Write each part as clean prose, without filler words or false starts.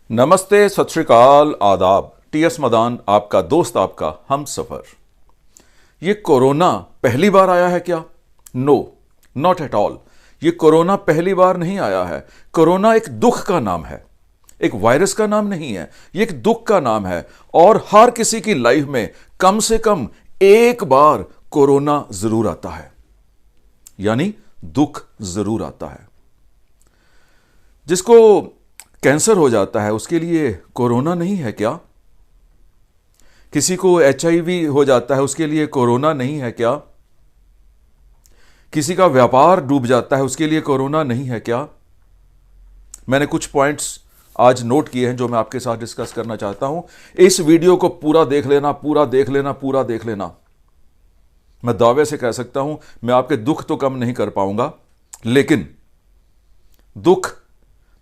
नमस्ते, सत श्री अकाल, आदाब। टीएस मदान, आपका दोस्त, आपका हम सफर। ये कोरोना पहली बार आया है क्या? No, not at all. ये कोरोना पहली बार नहीं आया है। कोरोना एक दुख का नाम है, एक वायरस का नाम नहीं है। ये एक दुख का नाम है और हर किसी की लाइफ में कम से कम एक बार कोरोना जरूर आता है, यानी दुख जरूर आता है। जिसको कैंसर हो जाता है उसके लिए कोरोना नहीं है क्या? किसी को HIV हो जाता है उसके लिए कोरोना नहीं है क्या? किसी का व्यापार डूब जाता है उसके लिए कोरोना नहीं है क्या? मैंने कुछ पॉइंट्स आज नोट किए हैं जो मैं आपके साथ डिस्कस करना चाहता हूं। इस वीडियो को पूरा देख लेना, पूरा देख लेना, पूरा देख लेना। मैं दावे से कह सकता हूं, मैं आपके दुख तो कम नहीं कर पाऊंगा, लेकिन दुख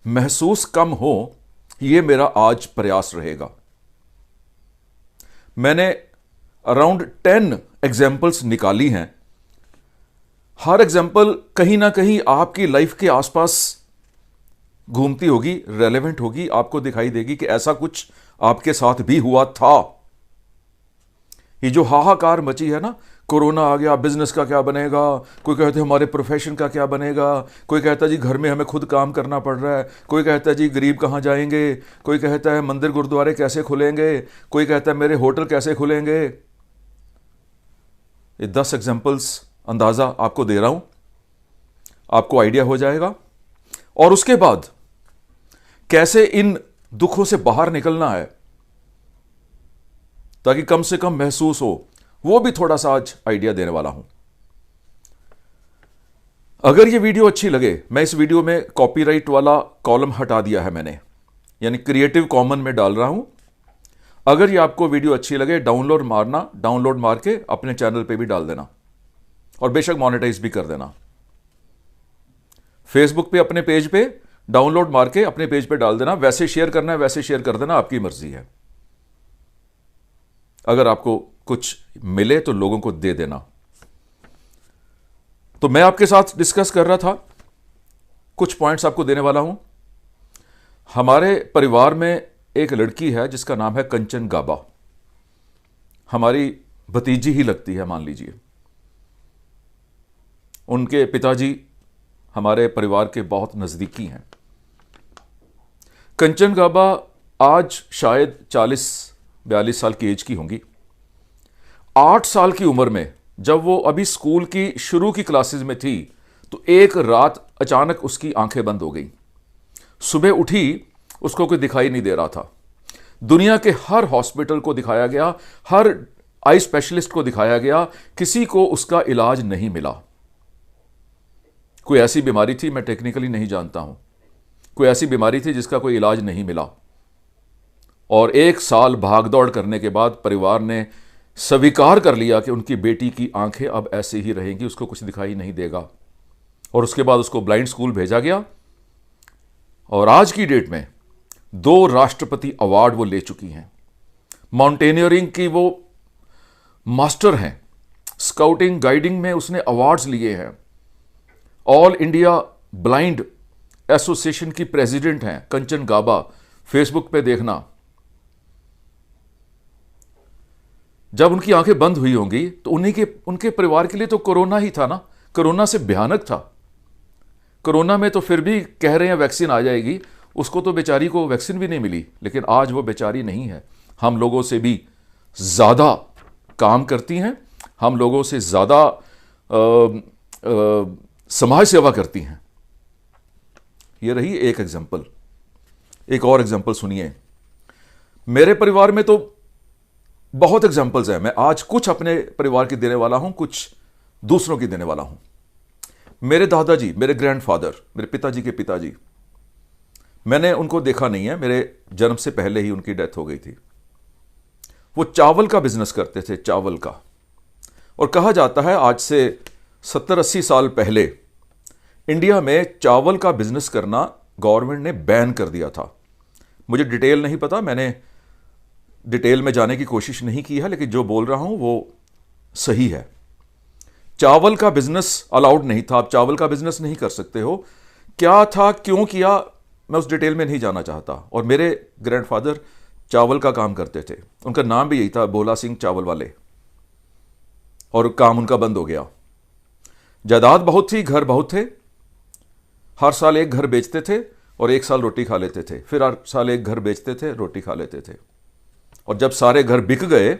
महसूस कम हो, यह मेरा आज प्रयास रहेगा। मैंने अराउंड 10 एग्जाम्पल्स निकाली हैं। हर एग्जाम्पल कहीं ना कहीं आपकी लाइफ के आसपास घूमती होगी, रेलेवेंट होगी, आपको दिखाई देगी कि ऐसा कुछ आपके साथ भी हुआ था। ये जो हाहाकार मची है ना, कोरोना आ गया, बिजनेस का क्या बनेगा, कोई कहते हैं हमारे प्रोफेशन का क्या बनेगा, कोई कहता है जी घर में हमें खुद काम करना पड़ रहा है, कोई कहता है जी गरीब कहाँ जाएंगे, कोई कहता है मंदिर गुरुद्वारे कैसे खुलेंगे, कोई कहता है मेरे होटल कैसे खुलेंगे। ये 10 एग्जाम्पल्स अंदाज़ा आपको दे रहा हूं, आपको आइडिया हो जाएगा। और उसके बाद कैसे इन दुखों से बाहर निकलना है ताकि कम से कम महसूस हो, वो भी थोड़ा सा आज आइडिया देने वाला हूं। अगर ये वीडियो अच्छी लगे, मैं इस वीडियो में कॉपीराइट वाला कॉलम हटा दिया है मैंने, यानी क्रिएटिव कॉमन में डाल रहा हूं। अगर ये आपको वीडियो अच्छी लगे, डाउनलोड मारना, डाउनलोड मार के अपने चैनल पे भी डाल देना और बेशक मोनेटाइज भी कर देना। फेसबुक पे अपने पेज पे डाउनलोड मार के अपने पेज पे डाल देना। वैसे शेयर करना है वैसे शेयर कर देना, आपकी मर्जी है। अगर आपको कुछ मिले तो लोगों को दे देना। तो मैं आपके साथ डिस्कस कर रहा था, कुछ पॉइंट्स आपको देने वाला हूं। हमारे परिवार में एक लड़की है जिसका नाम है कंचन गाबा। हमारी भतीजी ही लगती है, मान लीजिए। उनके पिताजी हमारे परिवार के बहुत नजदीकी हैं। कंचन गाबा आज शायद 40-42 साल की एज की होंगी। 8 साल की उम्र में जब वो अभी स्कूल की शुरू की क्लासेस में थी तो एक रात अचानक उसकी आंखें बंद हो गई। सुबह उठी, उसको कोई दिखाई नहीं दे रहा था। दुनिया के हर हॉस्पिटल को दिखाया गया, हर आई स्पेशलिस्ट को दिखाया गया, किसी को उसका इलाज नहीं मिला। कोई ऐसी बीमारी थी, मैं टेक्निकली नहीं जानता हूं, कोई ऐसी बीमारी थी जिसका कोई इलाज नहीं मिला। और 1 साल भागदौड़ करने के बाद परिवार ने स्वीकार कर लिया कि उनकी बेटी की आंखें अब ऐसे ही रहेंगी, उसको कुछ दिखाई नहीं देगा। और उसके बाद उसको ब्लाइंड स्कूल भेजा गया और आज की डेट में 2 राष्ट्रपति अवार्ड वो ले चुकी हैं। माउंटेनियरिंग की वो मास्टर हैं, स्काउटिंग गाइडिंग में उसने अवार्ड्स लिए हैं। ऑल इंडिया ब्लाइंड एसोसिएशन की प्रेसिडेंट हैं कंचन गाबा, फेसबुक पे देखना। जब उनकी आंखें बंद हुई होंगी तो उनके परिवार के लिए तो कोरोना ही था ना, कोरोना से भयानक था। कोरोना में तो फिर भी कह रहे हैं वैक्सीन आ जाएगी, उसको तो बेचारी को वैक्सीन भी नहीं मिली। लेकिन आज वो बेचारी नहीं है, हम लोगों से भी ज़्यादा काम करती हैं, हम लोगों से ज़्यादा समाज सेवा करती हैं। ये रही एक एग्जाम्पल। एक और एग्जाम्पल सुनिए। मेरे परिवार में तो बहुत एग्जाम्पल्स हैं। मैं आज कुछ अपने परिवार की देने वाला हूं, कुछ दूसरों की देने वाला हूं। मेरे दादाजी, मेरे ग्रैंडफादर, मेरे पिताजी के पिताजी, मैंने उनको देखा नहीं है, मेरे जन्म से पहले ही उनकी डेथ हो गई थी। वो चावल का बिजनेस करते थे, चावल का। और कहा जाता है आज से 70-80 साल पहले इंडिया में चावल का बिजनेस करना गवर्नमेंट ने बैन कर दिया था। मुझे डिटेल नहीं पता, मैंने डिटेल में जाने की कोशिश नहीं की है, लेकिन जो बोल रहा हूं वो सही है। चावल का बिजनेस अलाउड नहीं था, आप चावल का बिजनेस नहीं कर सकते हो। क्या था, क्यों किया, मैं उस डिटेल में नहीं जाना चाहता। और मेरे ग्रैंडफादर चावल का काम करते थे, उनका नाम भी यही था, भोला सिंह चावल वाले, और काम उनका बंद हो गया। जायदाद बहुत थी, घर बहुत थे, हर साल एक घर बेचते थे और एक साल रोटी खा लेते थे, फिर हर साल एक घर बेचते थे, रोटी खा लेते थे। और जब सारे घर बिक गए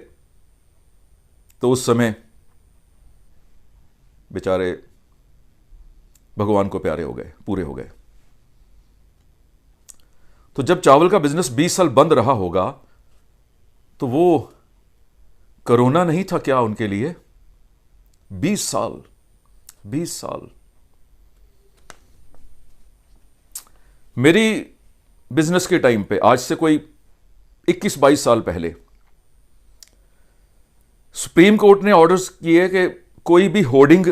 तो उस समय बेचारे भगवान को प्यारे हो गए, पूरे हो गए। तो जब चावल का बिजनेस 20 साल बंद रहा होगा तो वो कोरोना नहीं था क्या उनके लिए? 20 साल, 20 साल। मेरी बिजनेस के टाइम पे, आज से कोई 21-22 साल पहले, सुप्रीम कोर्ट ने ऑर्डर्स किए कि कोई भी होर्डिंग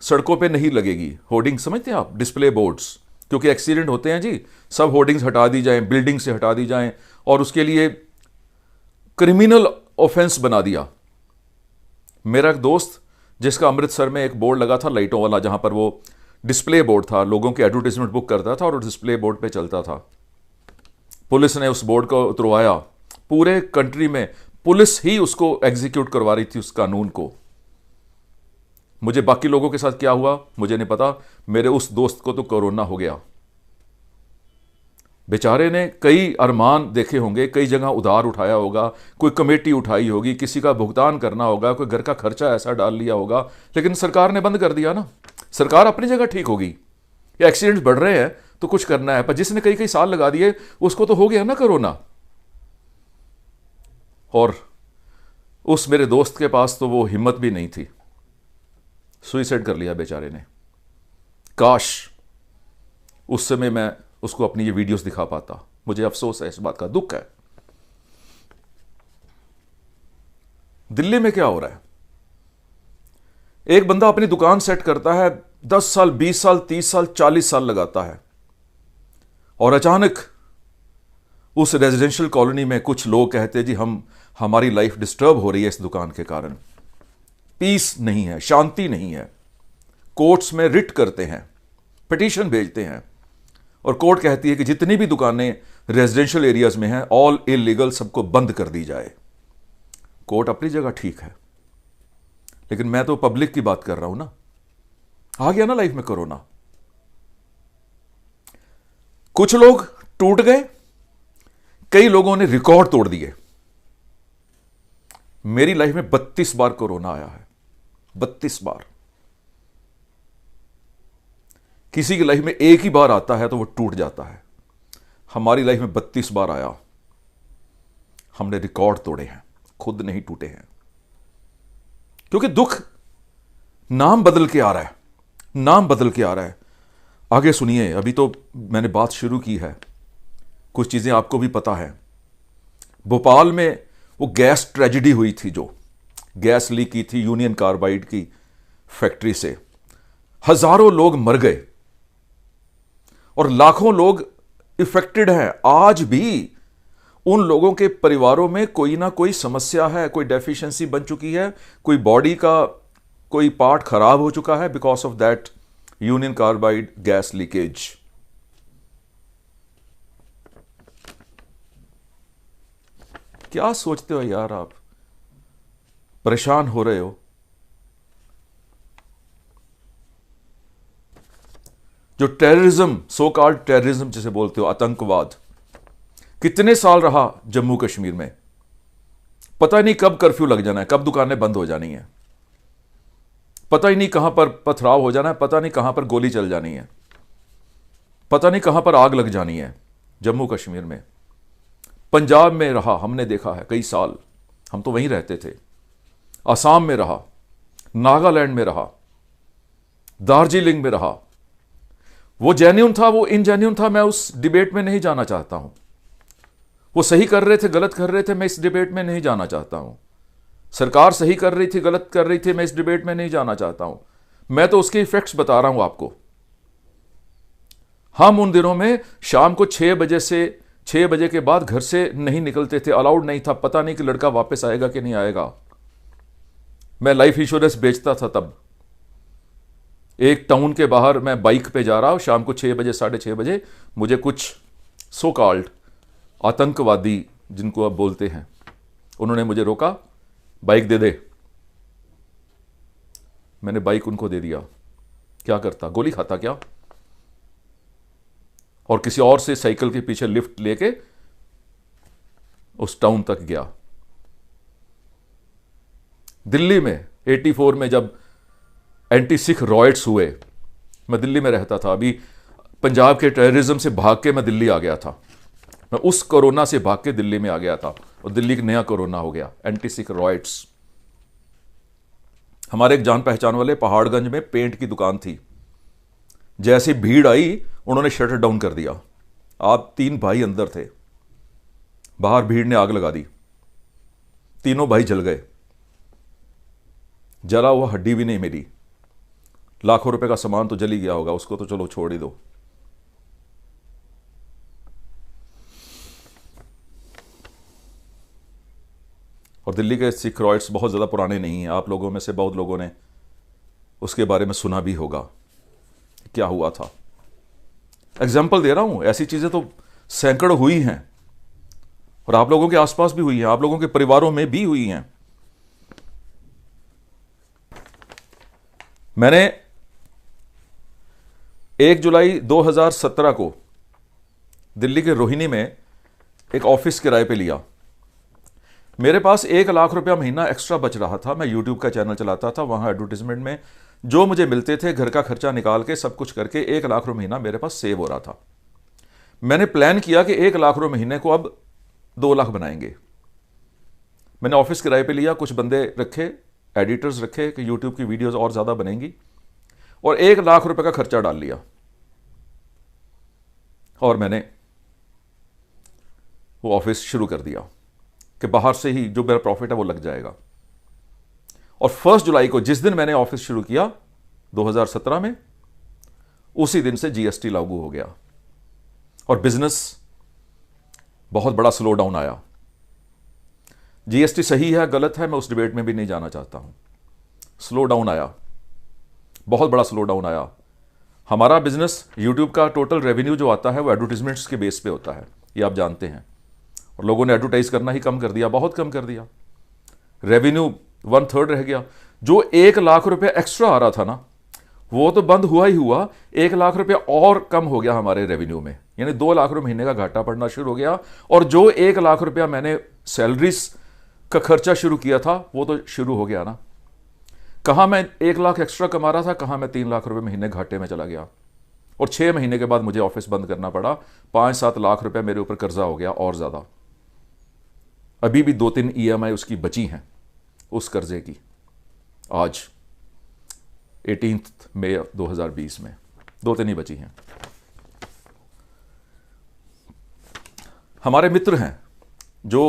सड़कों पे नहीं लगेगी। होर्डिंग समझते हैं आप? डिस्प्ले बोर्ड्स, क्योंकि एक्सीडेंट होते हैं जी, सब होर्डिंग्स हटा दी जाएं, बिल्डिंग से हटा दी जाएं, और उसके लिए क्रिमिनल ऑफेंस बना दिया। मेरा एक दोस्त जिसका अमृतसर में एक बोर्ड लगा था लाइटों वाला, जहां पर वो डिस्प्ले बोर्ड था, लोगों की एडवर्टाइजमेंट बुक करता था और डिस्प्ले बोर्ड पे चलता था। पुलिस ने उस बोर्ड को उतरवाया। पूरे कंट्री में पुलिस ही उसको एग्जीक्यूट करवा रही थी, उस कानून को। मुझे बाकी लोगों के साथ क्या हुआ मुझे नहीं पता, मेरे उस दोस्त को तो कोरोना हो गया। बेचारे ने कई अरमान देखे होंगे, कई जगह उधार उठाया होगा, कोई कमेटी उठाई होगी, किसी का भुगतान करना होगा, कोई घर का खर्चा ऐसा डाल लिया होगा, लेकिन सरकार ने बंद कर दिया ना। सरकार अपनी जगह ठीक होगी, ये एक्सीडेंट्स बढ़ रहे हैं तो कुछ करना है, पर जिसने कई कई साल लगा दिए उसको तो हो गया ना कोरोना। और उस मेरे दोस्त के पास तो वो हिम्मत भी नहीं थी, सुइसाइड कर लिया बेचारे ने। काश उस समय मैं उसको अपनी ये वीडियोस दिखा पाता। मुझे अफसोस है, इस बात का दुख है। दिल्ली में क्या हो रहा है? एक बंदा अपनी दुकान सेट करता है, 10 साल, 20 साल, 30 साल, 40 साल लगाता है, और अचानक उस रेजिडेंशियल कॉलोनी में कुछ लोग कहते हैं जी हमारी लाइफ डिस्टर्ब हो रही है इस दुकान के कारण, पीस नहीं है, शांति नहीं है। कोर्ट्स में रिट करते हैं, पिटीशन भेजते हैं, और कोर्ट कहती है कि जितनी भी दुकानें रेजिडेंशियल एरियाज में हैं ऑल इलीगल, सबको बंद कर दी जाए। कोर्ट अपनी जगह ठीक है, लेकिन मैं तो पब्लिक की बात कर रहा हूं ना। आ गया ना लाइफ में कोरोना, कुछ लोग टूट गए, कई लोगों ने रिकॉर्ड तोड़ दिए। मेरी लाइफ में 32 बार कोरोना आया है, 32 बार। किसी की लाइफ में एक ही बार आता है तो वो टूट जाता है, हमारी लाइफ में 32 बार आया। हमने रिकॉर्ड तोड़े हैं, खुद नहीं टूटे हैं, क्योंकि दुख नाम बदल के आ रहा है, नाम बदल के आ रहा है। आगे सुनिए, अभी तो मैंने बात शुरू की है, कुछ चीजें आपको भी पता है। भोपाल में वो गैस ट्रेजेडी हुई थी, जो गैस लीक की थी यूनियन कार्बाइड की फैक्ट्री से, हजारों लोग मर गए और लाखों लोग इफेक्टेड हैं। आज भी उन लोगों के परिवारों में कोई ना कोई समस्या है, कोई डेफिशिएंसी बन चुकी है, कोई बॉडी का कोई पार्ट खराब हो चुका है because of that union carbide gas leakage. क्या सोचते हो यार आप? परेशान हो रहे हो? जो टेररिज्म, सो कॉल्ड टेररिज्म जिसे बोलते हो, आतंकवाद, कितने साल रहा जम्मू कश्मीर में। पता ही नहीं कब कर्फ्यू लग जाना है, कब दुकानें बंद हो जानी है, पता ही नहीं कहां पर पथराव हो जाना है, पता नहीं कहां पर गोली चल जानी है, पता नहीं कहां पर आग लग जानी है। जम्मू कश्मीर में, पंजाब में रहा, हमने देखा है कई साल, हम तो वहीं रहते थे। असम में रहा, नागालैंड में रहा, दार्जिलिंग में रहा। वो जेन्युइन था, वो इनजेन्युइन था, मैं उस डिबेट में नहीं जाना चाहता हूं। वो सही कर रहे थे, गलत कर रहे थे, मैं इस डिबेट में नहीं जाना चाहता हूं। सरकार सही कर रही थी, गलत कर रही थी, मैं इस डिबेट में नहीं जाना चाहता हूं। मैं तो उसके इफेक्ट्स बता रहा हूं आपको। हम उन दिनों में शाम को 6 बजे से 6 बजे के बाद घर से नहीं निकलते थे, अलाउड नहीं था। पता नहीं कि लड़का वापस आएगा कि नहीं आएगा। मैं लाइफ इंश्योरेंस बेचता था तब। एक टाउन के बाहर मैं बाइक पे जा रहा हूं, शाम को 6 बजे, 6:30 बजे, मुझे कुछ सो कॉल्ड आतंकवादी जिनको आप बोलते हैं, उन्होंने मुझे रोका, बाइक दे दे। मैंने बाइक उनको दे दिया। क्या करता, गोली खाता क्या? और किसी और से साइकिल के पीछे लिफ्ट लेके उस टाउन तक गया। दिल्ली में 84 में जब एंटी सिख रॉयट्स हुए, मैं दिल्ली में रहता था, अभी पंजाब के टेररिज्म से भाग के मैं दिल्ली आ गया था। मैं उस कोरोना से भाग के दिल्ली में आ गया था और दिल्ली का नया कोरोना हो गया, एंटी सिख रॉयट्स। हमारे एक जान पहचान वाले पहाड़गंज में पेंट की दुकान थी, जैसे भीड़ आई उन्होंने शटर डाउन कर दिया। आप 3 भाई अंदर थे, बाहर भीड़ ने आग लगा दी, तीनों भाई जल गए, जला हुआ हड्डी भी नहीं मिली। लाखों रुपए का सामान तो जल ही गया होगा, उसको तो चलो छोड़ ही दो। और दिल्ली के सिख रॉयट्स बहुत ज़्यादा पुराने नहीं हैं, आप लोगों में से बहुत लोगों ने उसके बारे में सुना भी होगा क्या हुआ था। एग्जाम्पल दे रहा हूं, ऐसी चीज़ें तो सैकड़ों हुई हैं और आप लोगों के आसपास भी हुई हैं, आप लोगों के परिवारों में भी हुई हैं। मैंने 1 जुलाई 2017 को दिल्ली के रोहिणी में एक ऑफिस किराए पे लिया। मेरे पास 1 लाख रुपया महीना एक्स्ट्रा बच रहा था। मैं यूट्यूब का चैनल चलाता था, वहां एडवर्टीजमेंट में जो मुझे मिलते थे, घर का खर्चा निकाल के सब कुछ करके 1 लाख रुपये महीना मेरे पास सेव हो रहा था। मैंने प्लान किया कि 1 लाख रुपये महीने को अब 2 लाख बनाएंगे। मैंने ऑफिस किराए पे लिया, कुछ बंदे रखे, एडिटर्स रखे कि यूट्यूब की वीडियोस और ज़्यादा बनेंगी, और 1 लाख रुपए का खर्चा डाल लिया। और मैंने वो ऑफिस शुरू कर दिया कि बाहर से ही जो मेरा प्रॉफिट है वो लग जाएगा। और 1 जुलाई को जिस दिन मैंने ऑफिस शुरू किया 2017 में, उसी दिन से जीएसटी लागू हो गया और बिजनेस बहुत बड़ा स्लो डाउन आया। जीएसटी सही है गलत है मैं उस डिबेट में भी नहीं जाना चाहता हूं। स्लो डाउन आया, बहुत बड़ा स्लो डाउन आया। हमारा बिजनेस, यूट्यूब का टोटल रेवेन्यू जो आता है वो एडवर्टीजमेंट्स के बेस पे होता है, ये आप जानते हैं। और लोगों ने एडवर्टाइज करना ही कम कर दिया, बहुत कम कर दिया। रेवेन्यू 1/3 रह गया। जो 1 लाख रुपए एक्स्ट्रा आ रहा था ना, वो तो बंद हुआ ही हुआ, 1 लाख रुपया और कम हो गया हमारे रेवेन्यू में, यानी 2 लाख रुपए महीने का घाटा पड़ना शुरू हो गया। और जो 1 लाख रुपया मैंने सैलरीज का खर्चा शुरू किया था वो तो शुरू हो गया ना। कहां मैं 1 लाख एक्स्ट्रा कमा रहा था, कहां मैं 3 लाख रुपए महीने घाटे में चला गया। और 6 महीने के बाद मुझे ऑफिस बंद करना पड़ा। 5-7 लाख रुपए मेरे ऊपर कर्जा हो गया और ज्यादा। अभी भी 2-3 ईएमआई उसकी बची हैं, उस कर्जे की। आज 18 मई 2020 में 2-3 ही बची हैं। हमारे मित्र हैं जो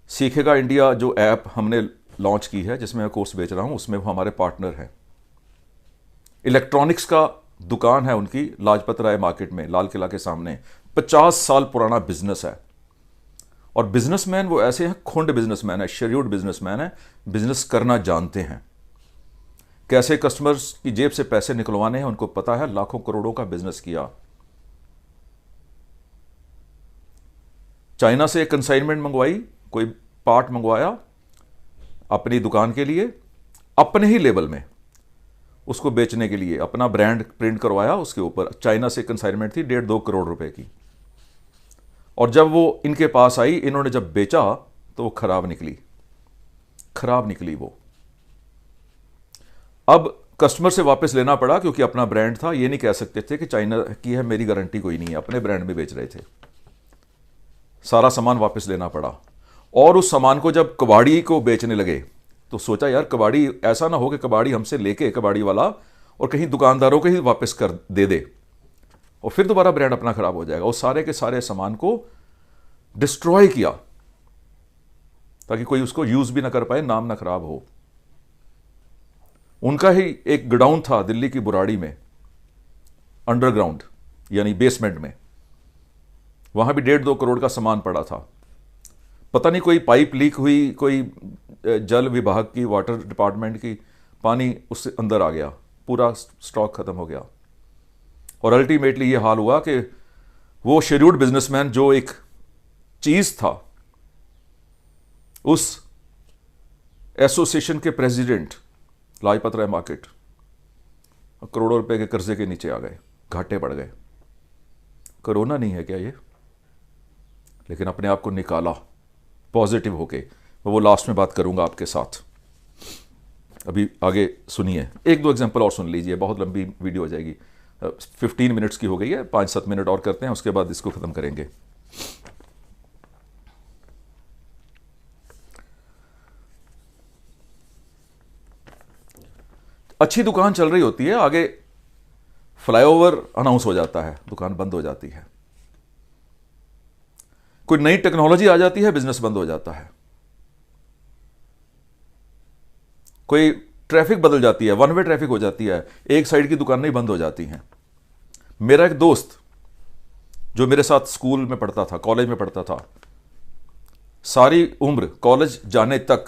सीखेगा इंडिया, जो ऐप हमने लॉन्च की है जिसमें मैं कोर्स बेच रहा हूं, उसमें वो हमारे पार्टनर हैं। इलेक्ट्रॉनिक्स का दुकान है उनकी, लाजपत राय मार्केट में, लाल किला के सामने। 50 साल पुराना बिजनेस है। और बिजनेसमैन वो ऐसे हैं, खुंड बिजनेसमैन है, शेड्यूल्ड बिजनेसमैन है, बिजनेस करना जानते हैं, कैसे कस्टमर्स की जेब से पैसे निकलवाने हैं उनको पता है। लाखों करोड़ों का बिजनेस किया। चाइना से कंसाइनमेंट मंगवाई, कोई पार्ट मंगवाया अपनी दुकान के लिए, अपने ही लेवल में उसको बेचने के लिए अपना ब्रांड प्रिंट करवाया उसके ऊपर। चाइना से कंसाइनमेंट थी 1.5-2 करोड़ रुपए की। और जब वो इनके पास आई, इन्होंने जब बेचा तो वो खराब निकली वो। अब कस्टमर से वापस लेना पड़ा क्योंकि अपना ब्रांड था। ये नहीं कह सकते थे कि चाइना की है, मेरी गारंटी कोई नहीं है, अपने ब्रांड में बेच रहे थे। सारा सामान वापस लेना पड़ा। और उस सामान को जब कबाड़ी को बेचने लगे तो सोचा यार कबाड़ी, ऐसा ना हो कि कबाड़ी हमसे लेके कबाड़ी वाला और कहीं दुकानदारों को ही वापस कर दे और फिर दोबारा ब्रांड अपना खराब हो जाएगा। उस सारे के सारे सामान को डिस्ट्रॉय किया ताकि कोई उसको यूज भी ना कर पाए, नाम ना खराब हो। उनका ही एक गोडाउन था दिल्ली की बुराड़ी में, अंडरग्राउंड यानी बेसमेंट में। वहां भी 1.5-2 करोड़ का सामान पड़ा था। पता नहीं कोई पाइप लीक हुई, कोई जल विभाग की, वाटर डिपार्टमेंट की, पानी उससे अंदर आ गया, पूरा स्टॉक खत्म हो गया। और अल्टीमेटली ये हाल हुआ कि वो शेड्यूल्ड बिजनेसमैन जो एक चीज था, उस एसोसिएशन के प्रेसिडेंट लाजपत राय मार्केट करोड़ों रुपए के कर्जे के नीचे आ गए, घाटे पड़ गए। कोरोना नहीं है क्या ये? लेकिन अपने आप को निकाला पॉजिटिव होके। मैं वो लास्ट में बात करूंगा आपके साथ। अभी आगे सुनिए, एक दो एग्जांपल और सुन लीजिए, बहुत लंबी वीडियो हो जाएगी, 15 मिनट्स की हो गई है, 5-7 मिनट और करते हैं, उसके बाद इसको खत्म करेंगे। अच्छी दुकान चल रही होती है, आगे फ्लाईओवर अनाउंस हो जाता है, दुकान बंद हो जाती है। कोई नई टेक्नोलॉजी आ जाती है, बिजनेस बंद हो जाता है। कोई ट्रैफिक बदल जाती है, वन वे ट्रैफिक हो जाती है, एक साइड की दुकानें बंद हो जाती हैं। मेरा एक दोस्त जो मेरे साथ स्कूल में पढ़ता था, कॉलेज में पढ़ता था, सारी उम्र कॉलेज जाने तक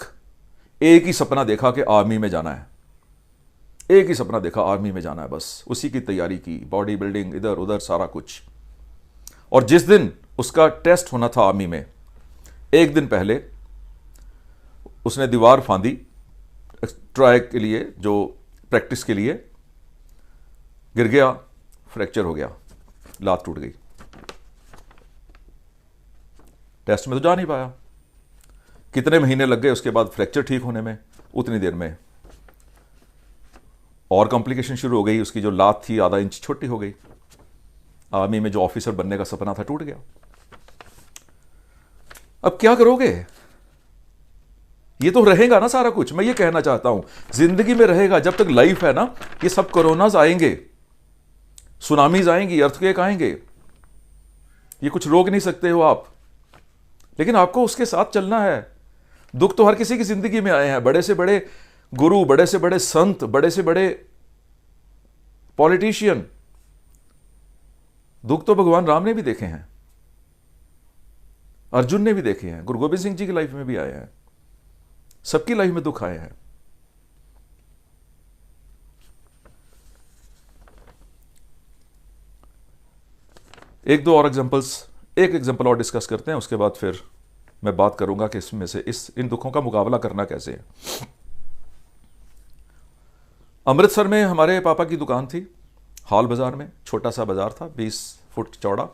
एक ही सपना देखा कि आर्मी में जाना है। एक ही सपना देखा, आर्मी में जाना है, बस उसी की तैयारी की, बॉडी बिल्डिंग, इधर उधर सारा कुछ। और जिस दिन उसका टेस्ट होना था आर्मी में, एक दिन पहले उसने दीवार फांदी ट्राई के लिए, जो प्रैक्टिस के लिए, गिर गया, फ्रैक्चर हो गया, लात टूट गई। टेस्ट में तो जा नहीं पाया। कितने महीने लग गए उसके बाद फ्रैक्चर ठीक होने में, उतनी देर में और कॉम्प्लिकेशन शुरू हो गई। उसकी जो लात थी आधा इंच छोटी हो गई। आर्मी में जो ऑफिसर बनने का सपना था टूट गया। अब क्या करोगे? ये तो रहेगा ना सारा कुछ। मैं ये कहना चाहता हूं, जिंदगी में रहेगा, जब तक लाइफ है ना। ये सब कोरोनाज आएंगे, सुनामीज आएंगी, अर्थक्वेक आएंगे, ये कुछ रोक नहीं सकते हो आप, लेकिन आपको उसके साथ चलना है। दुख तो हर किसी की जिंदगी में आए हैं, बड़े से बड़े गुरु, बड़े से बड़े संत, बड़े से बड़े पॉलिटिशियन। दुख तो भगवान राम ने भी देखे हैं, अर्जुन ने भी देखे हैं, गुरु गोबिंद सिंह जी की लाइफ में भी आए हैं। सबकी लाइफ में दुख आए हैं। एक दो और एग्जांपल्स, एक एग्जांपल और डिस्कस करते हैं, उसके बाद फिर मैं बात करूंगा कि इसमें से इन दुखों का मुकाबला करना कैसे है। अमृतसर में हमारे पापा की दुकान थी, हॉल बाजार में, छोटा सा बाजार था, 20 फुट चौड़ा।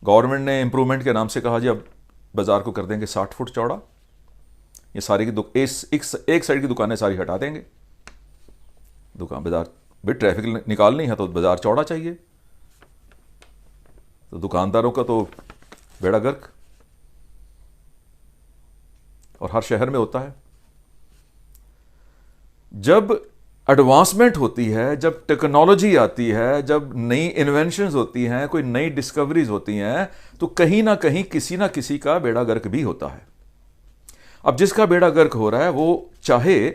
गवर्नमेंट ने इंप्रूवमेंट के नाम से कहा जी अब बाजार को कर देंगे 60 फुट चौड़ा। ये सारी की एक साइड की दुकानें सारी हटा देंगे। दुकान बाजार भी ट्रैफिक निकालनी है तो बाजार चौड़ा चाहिए, तो दुकानदारों का तो बेड़ा गर्क। और हर शहर में होता है। जब एडवांसमेंट होती है, जब टेक्नोलॉजी आती है, जब नई इन्वेंशंस होती हैं, कोई नई डिस्कवरीज होती हैं, तो कहीं ना कहीं किसी ना किसी का बेड़ा गर्क भी होता है। अब जिसका बेड़ा गर्क हो रहा है वो चाहे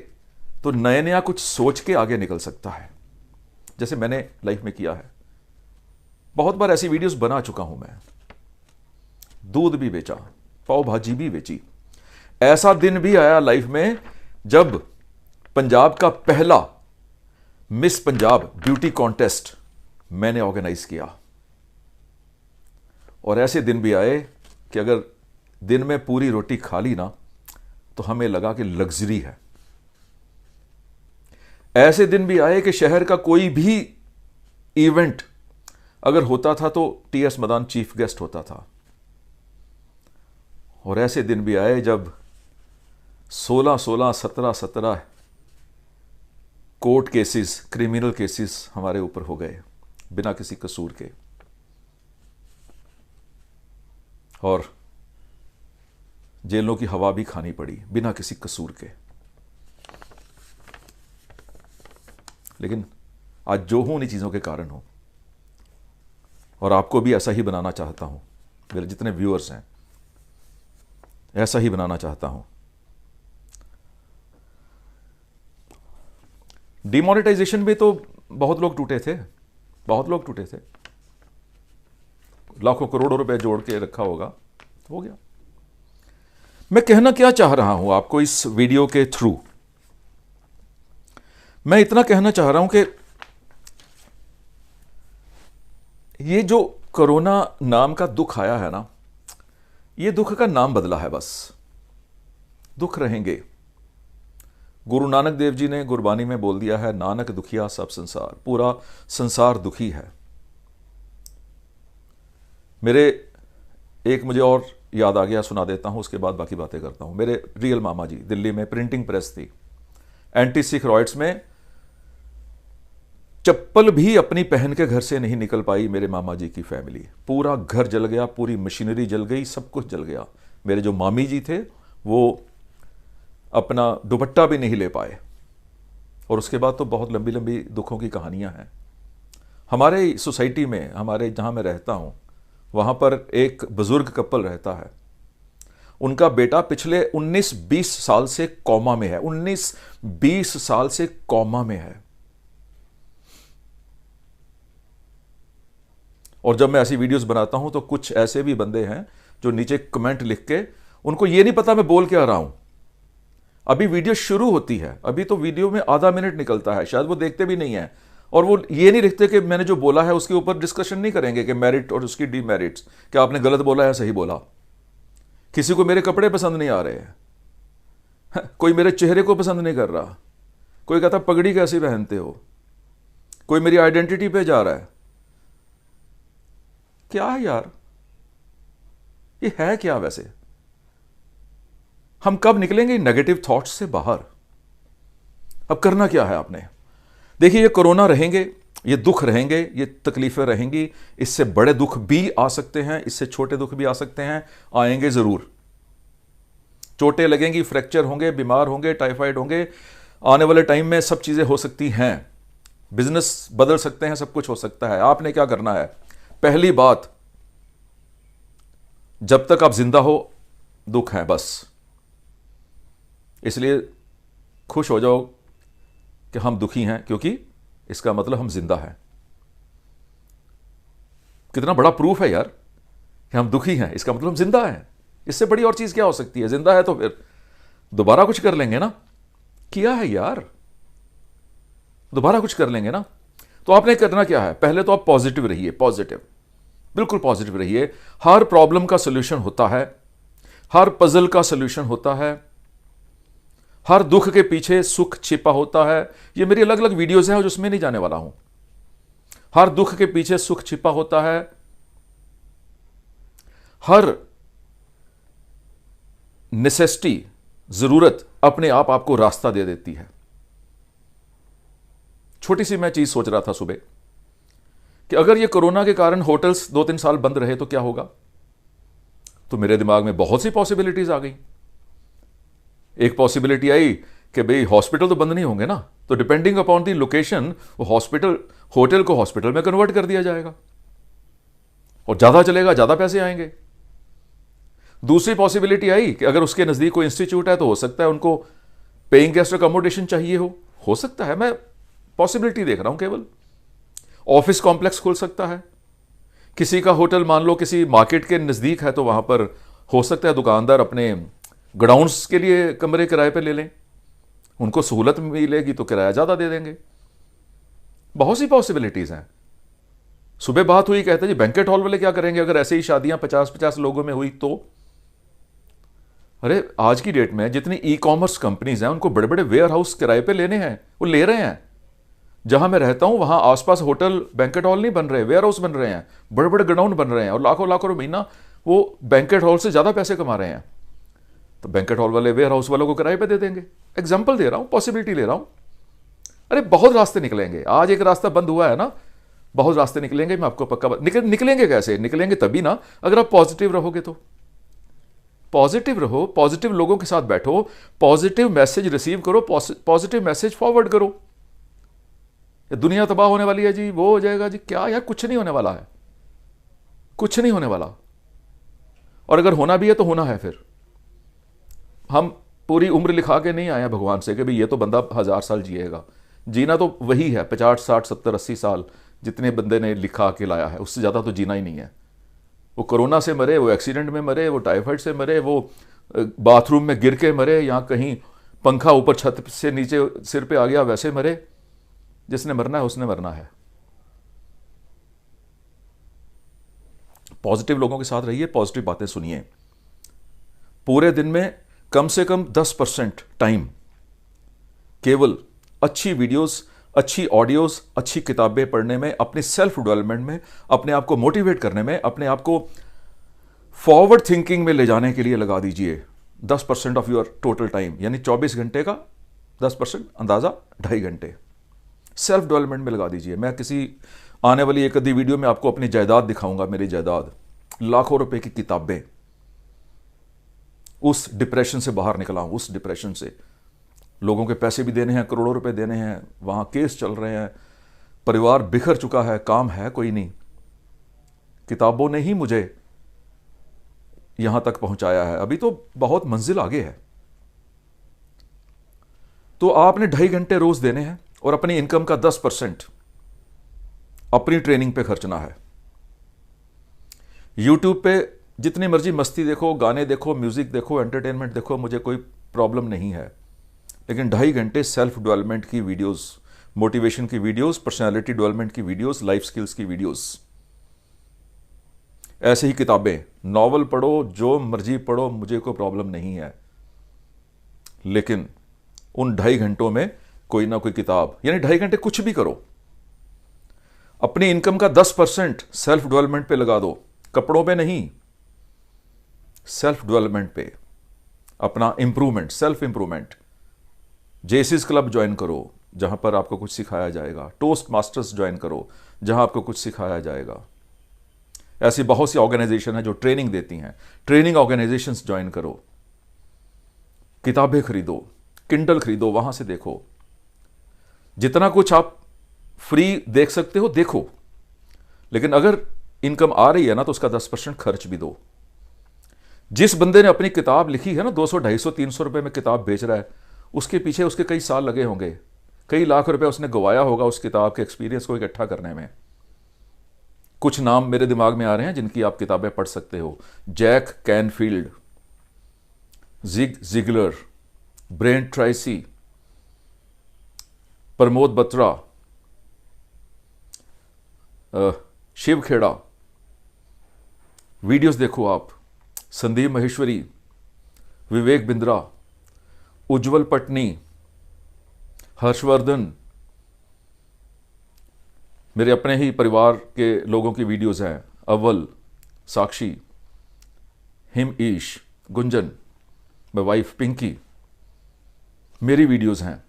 तो नया नया कुछ सोच के आगे निकल सकता है, जैसे मैंने लाइफ में किया है। बहुत बार ऐसी वीडियोस बना चुका हूं मैं। दूध भी बेचा, पाव भाजी भी बेची। ऐसा दिन भी आया लाइफ में जब पंजाब का पहला मिस पंजाब ब्यूटी कॉन्टेस्ट मैंने ऑर्गेनाइज किया। और ऐसे दिन भी आए कि अगर दिन में पूरी रोटी खा ली ना तो हमें लगा कि लग्जरी है। ऐसे दिन भी आए कि शहर का कोई भी इवेंट अगर होता था तो टीएस मदान चीफ गेस्ट होता था। और ऐसे दिन भी आए जब 16-16, 17-17 कोर्ट केसेस, क्रिमिनल केसेस हमारे ऊपर हो गए बिना किसी कसूर के। और जेलों की हवा भी खानी पड़ी बिना किसी कसूर के। लेकिन आज जो हूं उन्हीं चीजों के कारण हूं, और आपको भी ऐसा ही बनाना चाहता हूं। मेरे जितने व्यूअर्स हैं ऐसा ही बनाना चाहता हूं। डिमोनेटाइजेशन में तो बहुत लोग टूटे थे, बहुत लोग टूटे थे। लाखों करोड़ों रुपए जोड़ के रखा होगा, हो गया। मैं कहना क्या चाह रहा हूं आपको इस वीडियो के थ्रू, मैं इतना कहना चाह रहा हूं कि ये जो कोरोना नाम का दुख आया है ना, ये दुख का नाम बदला है बस। दुख रहेंगे। गुरु नानक देव जी ने गुरबानी में बोल दिया है, नानक दुखिया सब संसार, पूरा संसार दुखी है। मेरे एक मुझे और याद आ गया, सुना देता हूं, उसके बाद बाकी बातें करता हूं। मेरे रियल मामा जी, दिल्ली में प्रिंटिंग प्रेस थी, एंटी सिख रॉयट्स में चप्पल भी अपनी पहन के घर से नहीं निकल पाई मेरे मामा जी की फैमिली। पूरा घर जल गया, पूरी मशीनरी जल गई, सब कुछ जल गया। मेरे जो मामी जी थे वो अपना दुपट्टा भी नहीं ले पाए। और उसके बाद तो बहुत लंबी लंबी दुखों की कहानियां हैं। हमारे सोसाइटी में, हमारे जहां मैं रहता हूं, वहां पर एक बुजुर्ग कपल रहता है। उनका बेटा पिछले 19-20 साल से कोमा में है। 19-20 साल से कोमा में है। और जब मैं ऐसी वीडियोस बनाता हूं तो कुछ ऐसे भी बंदे हैं जो नीचे कमेंट लिख के, उनको ये नहीं पता मैं बोल क्या रहा हूं। अभी वीडियो शुरू होती है, अभी तो वीडियो में आधा मिनट निकलता है, शायद वो देखते भी नहीं है। और वो ये नहीं लिखते कि मैंने जो बोला है उसके ऊपर डिस्कशन नहीं करेंगे कि मेरिट और उसकी डीमेरिट्स, कि आपने गलत बोला है सही बोला। किसी को मेरे कपड़े पसंद नहीं आ रहे हैं, कोई मेरे चेहरे को पसंद नहीं कर रहा, कोई कहता पगड़ी कैसी पहनते हो, कोई मेरी आइडेंटिटी पे जा रहा है। क्या है यार, ये है क्या वैसे? हम कब निकलेंगे नेगेटिव थॉट्स से बाहर? अब करना क्या है आपने? देखिए, ये कोरोना रहेंगे, ये दुख रहेंगे, ये तकलीफें रहेंगी। इससे बड़े दुख भी आ सकते हैं, इससे छोटे दुख भी आ सकते हैं, आएंगे जरूर। चोटें लगेंगी, फ्रैक्चर होंगे, बीमार होंगे, टाइफाइड होंगे। आने वाले टाइम में सब चीजें हो सकती हैं, बिजनेस बदल सकते हैं, सब कुछ हो सकता है। आपने क्या करना है? पहली बात, जब तक आप जिंदा हो दुख है बस। इसलिए खुश हो जाओ कि हम दुखी हैं, क्योंकि इसका मतलब हम जिंदा हैं। कितना बड़ा प्रूफ है यार कि हम दुखी हैं, इसका मतलब हम जिंदा हैं। इससे बड़ी और चीज क्या हो सकती है? जिंदा है तो फिर दोबारा कुछ कर लेंगे ना। किया है यार, दोबारा कुछ कर लेंगे ना। तो आपने करना क्या है? पहले तो आप पॉजिटिव रहिए, पॉजिटिव, बिल्कुल पॉजिटिव रहिए। हर प्रॉब्लम का सॉल्यूशन होता है, हर पजल का सॉल्यूशन होता है, हर दुख के पीछे सुख छिपा होता है। ये मेरी अलग अलग वीडियोज हैं जिसमें नहीं जाने वाला हूं। हर दुख के पीछे सुख छिपा होता है। हर नेसेसिटी, जरूरत अपने आप आपको रास्ता दे देती है। छोटी सी मैं चीज सोच रहा था सुबह कि अगर ये कोरोना के कारण होटल्स 2-3 साल बंद रहे तो क्या होगा? तो मेरे दिमाग में बहुत सी पॉसिबिलिटीज आ गई। एक पॉसिबिलिटी आई कि भाई हॉस्पिटल तो बंद नहीं होंगे ना, तो डिपेंडिंग अपॉन दी लोकेशन वो हॉस्पिटल, होटल को हॉस्पिटल में कन्वर्ट कर दिया जाएगा और ज्यादा चलेगा, ज्यादा पैसे आएंगे। दूसरी पॉसिबिलिटी आई कि अगर उसके नजदीक कोई इंस्टीट्यूट है तो हो सकता है उनको पेइंग गेस्ट अकोमोडेशन चाहिए हो सकता है। मैं पॉसिबिलिटी देख रहा हूं केवल। ऑफिस कॉम्प्लेक्स खुल सकता है। किसी का होटल मान लो किसी मार्केट के नजदीक है तो वहां पर हो सकता है दुकानदार अपने गोडाउन्स के लिए कमरे किराए पे ले लें, उनको सहूलत मिलेगी तो किराया ज्यादा दे देंगे। बहुत सी पॉसिबिलिटीज हैं। सुबह बात हुई, कहते जी बैंकेट हॉल वाले क्या करेंगे अगर ऐसे ही शादियां 50-50 लोगों में हुई तो? अरे आज की डेट में जितनी ई कॉमर्स कंपनीज हैं उनको बड़े बड़े वेयर हाउस किराए पे लेने हैं, वो ले रहे हैं। जहां मैं रहता हूं वहां आसपास होटल बैंकेट हॉल नहीं बन रहे, वेयर हाउस बन रहे हैं, बड़े बड़े गोडाउन बन रहे हैं और लाखों लाखों महीना वो बैंकेट हॉल से ज्यादा पैसे कमा रहे हैं। तो बैंकेट हॉल वाले वेयर हाउस वालों को किराए पे दे देंगे। एग्जाम्पल दे रहा हूं, पॉसिबिलिटी ले रहा हूं। अरे बहुत रास्ते निकलेंगे। आज एक रास्ता बंद हुआ है ना, बहुत रास्ते निकलेंगे। मैं आपको पक्का निकलेंगे कैसे? निकलेंगे तभी ना अगर आप पॉजिटिव रहोगे तो। पॉजिटिव रहो, पॉजिटिव लोगों के साथ बैठो, पॉजिटिव मैसेज रिसीव करो, पॉजिटिव मैसेज फॉरवर्ड करो। दुनिया तबाह होने वाली है जी, वो हो जाएगा जी, क्या यार, कुछ नहीं होने वाला है, कुछ नहीं होने वाला। और अगर होना भी है तो होना है फिर। हम पूरी उम्र लिखा के नहीं आए भगवान से कि भाई ये तो बंदा 1000 साल जिएगा। जीना तो वही है 50, 60, 70, 80 साल जितने बंदे ने लिखा के लाया है, उससे ज्यादा तो जीना ही नहीं है। वो कोरोना से मरे, वो एक्सीडेंट में मरे, वो टाइफाइड से मरे, वो बाथरूम में गिर के मरे, या कहीं पंखा ऊपर छत से नीचे सिर पे आ गया वैसे मरे। जिसने मरना है उसने मरना है। पॉजिटिव लोगों के साथ रहिए, पॉजिटिव बातें सुनिए। पूरे दिन में कम से कम 10% टाइम केवल अच्छी वीडियोस, अच्छी ऑडियोज, अच्छी किताबें पढ़ने में, अपने सेल्फ डेवलपमेंट में, अपने आप को मोटिवेट करने में, अपने आप को फॉरवर्ड थिंकिंग में ले जाने के लिए लगा दीजिए 10% ऑफ योर टोटल टाइम, यानी 24 घंटे का 10% अंदाजा 2.5 घंटे सेल्फ डेवलपमेंट में लगा दीजिए। मैं किसी आने वाली एक आधी वीडियो में आपको अपनी जायदाद दिखाऊंगा, मेरी जायदाद, लाखों रुपए की किताबें। उस डिप्रेशन से बाहर निकला हूं, उस डिप्रेशन से। लोगों के पैसे भी देने हैं, करोड़ों रुपए देने हैं, वहां केस चल रहे हैं, परिवार बिखर चुका है, काम है कोई नहीं। किताबों ने ही मुझे यहां तक पहुंचाया है, अभी तो बहुत मंजिल आगे है। तो आपने 2.5 घंटे रोज देने हैं और अपनी इनकम का 10% अपनी ट्रेनिंग पे खर्चना है। यूट्यूब पे जितनी मर्जी मस्ती देखो, गाने देखो, म्यूजिक देखो, एंटरटेनमेंट देखो, मुझे कोई प्रॉब्लम नहीं है, लेकिन 2.5 घंटे सेल्फ डेवलपमेंट की वीडियोस, मोटिवेशन की वीडियोस, पर्सनालिटी डेवलपमेंट की वीडियोस, लाइफ स्किल्स की वीडियोस, ऐसे ही किताबें, नॉवल पढ़ो, जो मर्जी पढ़ो, मुझे कोई प्रॉब्लम नहीं है, लेकिन उन 2.5 घंटों में कोई ना कोई किताब, यानी 2.5 घंटे कुछ भी करो। अपनी इनकम का 10% सेल्फ डेवलपमेंट पे लगा दो, कपड़ों पे नहीं, सेल्फ डेवलपमेंट पे, अपना improvement, self improvement. Jaycees club join करो, जहां पर आपको कुछ सिखाया जाएगा। टोस्ट मास्टर्स ज्वाइन करो, जहां आपको कुछ सिखाया जाएगा। ऐसी बहुत सी ऑर्गेनाइजेशन है जो ट्रेनिंग देती हैं, ट्रेनिंग ऑर्गेनाइजेशंस ज्वाइन करो। किताबें खरीदो, किंडल खरीदो, वहां से देखो। जितना कुछ आप फ्री देख सकते हो देखो, लेकिन अगर इनकम आ रही है ना तो उसका 10% खर्च भी दो। जिस बंदे ने अपनी किताब लिखी है ना, 200, 250, 300 रुपए में किताब बेच रहा है, उसके पीछे उसके कई साल लगे होंगे, कई लाख रुपए उसने गवाया होगा उस किताब के एक्सपीरियंस को इकट्ठा करने में। कुछ नाम मेरे दिमाग में आ रहे हैं जिनकी आप किताबें पढ़ सकते हो। Jack Canfield, Zig Ziglar, Brian Tracy, Pramod Batra, Shiv Khera. Videos देखो आप। संदीप महेश्वरी, विवेक बिंद्रा, उज्जवल पटनी, हर्षवर्धन, मेरे अपने ही परिवार के लोगों की वीडियोस हैं। Awwal, Sakshi, Himesh, Gunjan, my wife Pinky, मेरी वीडियोस हैं।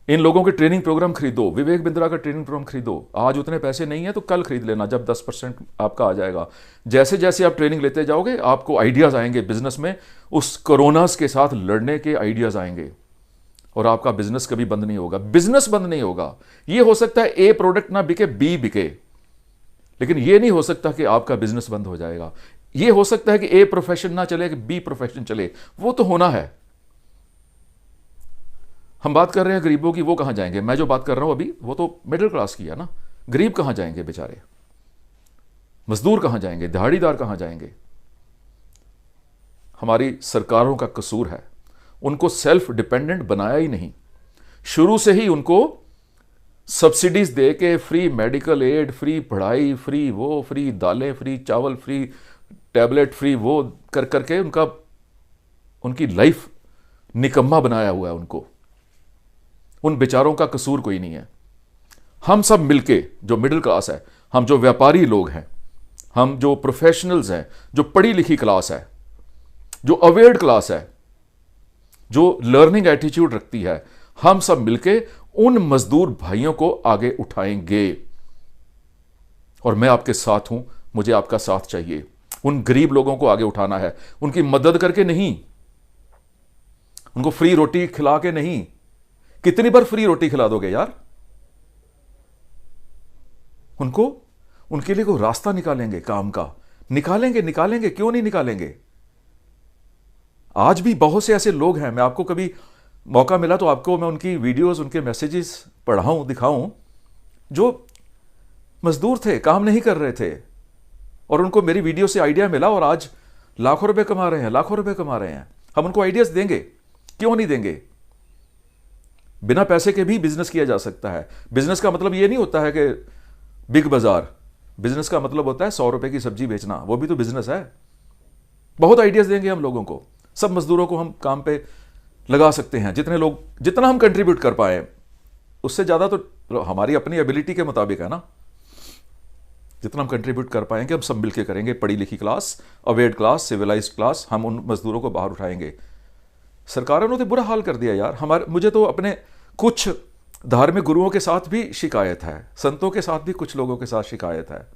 इन लोगों के ट्रेनिंग प्रोग्राम खरीदो। विवेक बिंद्रा का ट्रेनिंग प्रोग्राम खरीदो। आज उतने पैसे नहीं है तो कल खरीद लेना, जब 10% आपका आ जाएगा। जैसे जैसे आप ट्रेनिंग लेते जाओगे आपको आइडियाज आएंगे बिजनेस में, उस कोरोनास के साथ लड़ने के आइडियाज आएंगे और आपका बिजनेस कभी बंद नहीं होगा। बिजनेस बंद नहीं होगा। यह हो सकता है ए प्रोडक्ट ना बिके, बी बिके, लेकिन यह नहीं हो सकता कि आपका बिजनेस बंद हो जाएगा। यह हो सकता है कि ए प्रोफेशन ना चले कि बी प्रोफेशन चले, वो तो होना है। हम बात कर रहे हैं गरीबों की, वो कहां जाएंगे? मैं जो बात कर रहा हूं अभी वो तो मिडिल क्लास की है ना। गरीब कहां जाएंगे बेचारे? मजदूर कहां जाएंगे? दिहाड़ीदार कहां जाएंगे? हमारी सरकारों का कसूर है, उनको सेल्फ डिपेंडेंट बनाया ही नहीं। शुरू से ही उनको सब्सिडीज दे के फ्री मेडिकल एड, फ्री पढ़ाई, फ्री वो, फ्री दालें, फ्री चावल, फ्री टैबलेट, फ्री वो कर करके उनकी लाइफ निकम्मा बनाया हुआ है उनको। उन बेचारों का कसूर कोई नहीं है। हम सब मिलके, जो मिडिल क्लास है, हम जो व्यापारी लोग हैं, हम जो प्रोफेशनल्स हैं, जो पढ़ी लिखी क्लास है, जो अवेयर्ड क्लास है, जो लर्निंग एटीट्यूड रखती है, हम सब मिलके उन मजदूर भाइयों को आगे उठाएंगे। और मैं आपके साथ हूं, मुझे आपका साथ चाहिए। उन गरीब लोगों को आगे उठाना है, उनकी मदद करके नहीं, उनको फ्री रोटी खिला के नहीं। कितनी बार फ्री रोटी खिला दोगे यार? उनके लिए कोई रास्ता निकालेंगे काम का, निकालेंगे, क्यों नहीं निकालेंगे? आज भी बहुत से ऐसे लोग हैं, मैं आपको कभी मौका मिला तो आपको मैं उनकी वीडियोस, उनके मैसेजेस पढ़ाऊं, दिखाऊं, जो मजदूर थे, काम नहीं कर रहे थे, और उनको मेरी वीडियो से आइडिया मिला और आज लाखों रुपए कमा रहे हैं, लाखों रुपए कमा रहे हैं। हम उनको आइडियाज देंगे, क्यों नहीं देंगे? बिना पैसे के भी बिजनेस किया जा सकता है। बिजनेस का मतलब यह नहीं होता है कि बिग बाजार, बिजनेस का मतलब होता है 100 रुपए की सब्जी बेचना, वो भी तो बिजनेस है। बहुत आइडियाज देंगे हम लोगों को, सब मजदूरों को हम काम पे लगा सकते हैं। जितना हम कंट्रीब्यूट कर पाए उससे ज़्यादा तो हमारी अपनी एबिलिटी के मुताबिक है ना। जितना हम कंट्रीब्यूट कर पाएंगे हम सब मिलकर करेंगे। पढ़ी लिखी class, aware class, civilised class, हम उन मजदूरों को बाहर उठाएंगे। सरकारों ने तो बुरा हाल कर दिया यार। मुझे तो अपने कुछ धार्मिक गुरुओं के साथ भी शिकायत है, संतों के साथ भी कुछ लोगों के साथ शिकायत है।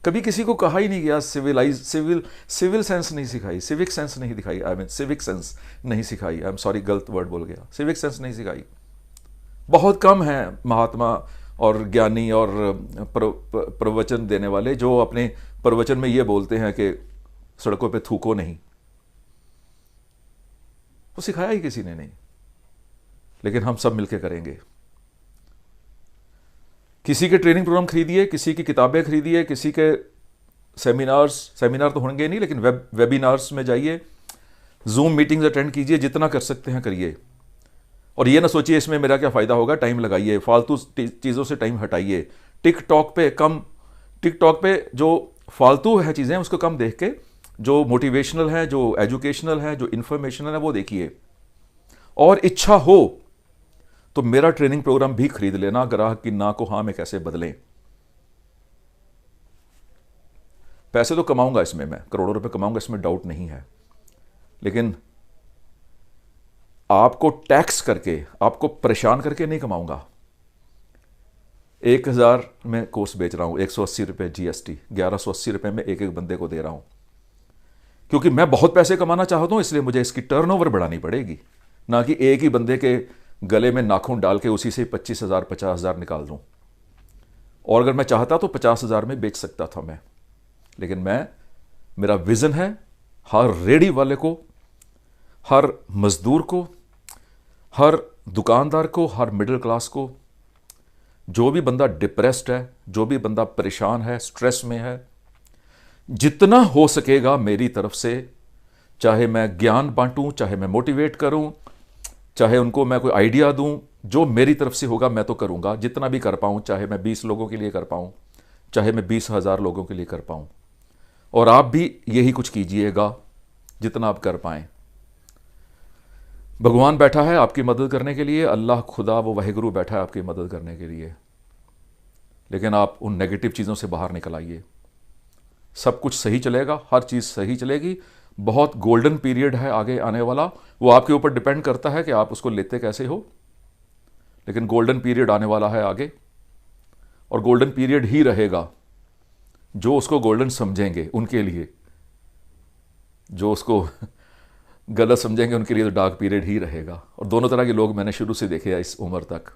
कभी किसी को कहा ही नहीं गया सिविल सेंस नहीं सिखाई, सिविक सेंस नहीं दिखाई, सिविक सेंस नहीं सिखाई। आई एम सॉरी, गलत वर्ड बोल गया, सिविक सेंस नहीं सिखाई। बहुत कम है महात्मा और ज्ञानी और प्रवचन देने वाले जो अपने प्रवचन में ये बोलते हैं कि सड़कों पे थूको नहीं। वो सिखाया ही किसी ने नहीं, लेकिन हम सब मिलकर करेंगे। किसी के ट्रेनिंग प्रोग्राम खरीदिए, किसी की किताबें खरीदिए, किसी के सेमिनार तो होंगे नहीं, लेकिन वेबिनार्स में जाइए, जूम मीटिंग्स अटेंड कीजिए, जितना कर सकते हैं करिए। और ये ना सोचिए इसमें मेरा क्या फ़ायदा होगा, टाइम लगाइए, फालतू चीज़ों से टाइम हटाइए। टिकटॉक पे जो फालतू है चीज़ें उसको कम देख के जो मोटिवेशनल है, जो एजुकेशनल है, जो इन्फॉर्मेशनल है वो देखिए। और इच्छा हो तो मेरा ट्रेनिंग प्रोग्राम भी खरीद लेना, ग्राहक की ना को हाँ में कैसे बदलें। पैसे तो कमाऊंगा इसमें, मैं करोड़ों रुपए कमाऊंगा, इसमें डाउट नहीं है। लेकिन आपको टैक्स करके, आपको परेशान करके नहीं कमाऊंगा। 1000 में कोर्स बेच रहा हूं, 180 रुपए GST, 1180 रुपए में एक एक बंदे को दे रहा हूं, क्योंकि मैं बहुत पैसे कमाना चाहता हूं। इसलिए मुझे इसकी टर्नओवर बढ़ानी पड़ेगी, ना कि एक ही बंदे के गले में नाखून डाल के उसी से 25,000 50,000 निकाल दूं। और अगर मैं चाहता तो 50,000 में बेच सकता था मैं, लेकिन मेरा विजन है हर रेडी वाले को, हर मजदूर को, हर दुकानदार को, हर मिडिल क्लास को, जो भी बंदा डिप्रेस्ड है, जो भी बंदा परेशान है, स्ट्रेस में है, जितना हो सकेगा मेरी तरफ से, चाहे मैं ज्ञान बांटूं, चाहे मैं मोटिवेट करूं, चाहे उनको मैं कोई आइडिया दूं, जो मेरी तरफ से होगा मैं तो करूंगा, जितना भी कर पाऊं। चाहे मैं 20 लोगों के लिए कर पाऊं, चाहे मैं 20,000 लोगों के लिए कर पाऊं। और आप भी यही कुछ कीजिएगा जितना आप कर पाएं। भगवान बैठा है आपकी मदद करने के लिए, अल्लाह खुदा वो वाहिगुरु बैठा है आपकी मदद करने के लिए। लेकिन आप उन नेगेटिव चीज़ों से बाहर निकल आइए, सब कुछ सही चलेगा, हर चीज़ सही चलेगी। बहुत गोल्डन पीरियड है आगे आने वाला, वो आपके ऊपर डिपेंड करता है कि आप उसको लेते कैसे हो। लेकिन गोल्डन पीरियड आने वाला है आगे, और गोल्डन पीरियड ही रहेगा। जो उसको गोल्डन समझेंगे उनके लिए, जो उसको गलत समझेंगे उनके लिए तो डार्क पीरियड ही रहेगा। और दोनों तरह के लोग मैंने शुरू से देखे हैं इस उम्र तक।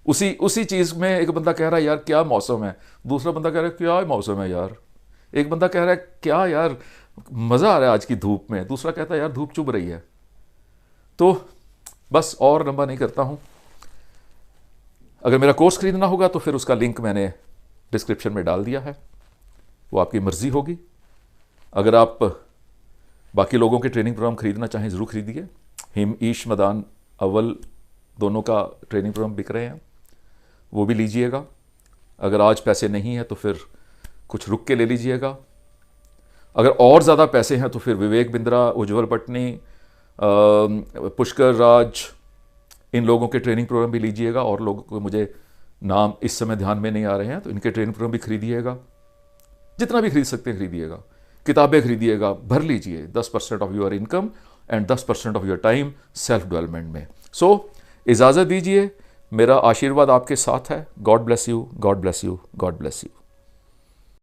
उसी चीज़ में एक बंदा कह रहा है यार क्या मौसम है, दूसरा बंदा कह रहा है क्या मौसम है यार, एक बंदा कह रहा है क्या यार मज़ा आ रहा है आज की धूप में, दूसरा कहता है यार धूप चुभ रही है। तो बस और लंबा नहीं करता हूँ। अगर मेरा कोर्स खरीदना होगा तो फिर उसका लिंक मैंने डिस्क्रिप्शन में डाल दिया है, वो आपकी मर्ज़ी होगी। अगर आप बाकी लोगों के ट्रेनिंग प्रोग्राम खरीदना चाहें ज़रूर खरीदिए। हिम ईश मदान अव्वल दोनों का ट्रेनिंग प्रोग्राम बिक रहे हैं, वो भी लीजिएगा। अगर आज पैसे नहीं हैं तो फिर कुछ रुक के ले लीजिएगा। अगर और ज़्यादा पैसे हैं तो फिर विवेक बिंद्रा, उज्ज्वल पटनी, पुष्कर राज, इन लोगों के ट्रेनिंग प्रोग्राम भी लीजिएगा। और लोगों को मुझे नाम इस समय ध्यान में नहीं आ रहे हैं, तो इनके ट्रेनिंग प्रोग्राम भी खरीदिएगा। जितना भी खरीद सकते हैं खरीदिएगा, किताबें खरीदिएगा, भर लीजिए 10% of your income and 10% of your time self development में। सो इजाज़त दीजिए, मेरा आशीर्वाद आपके साथ है। God bless you, God bless you, God bless you.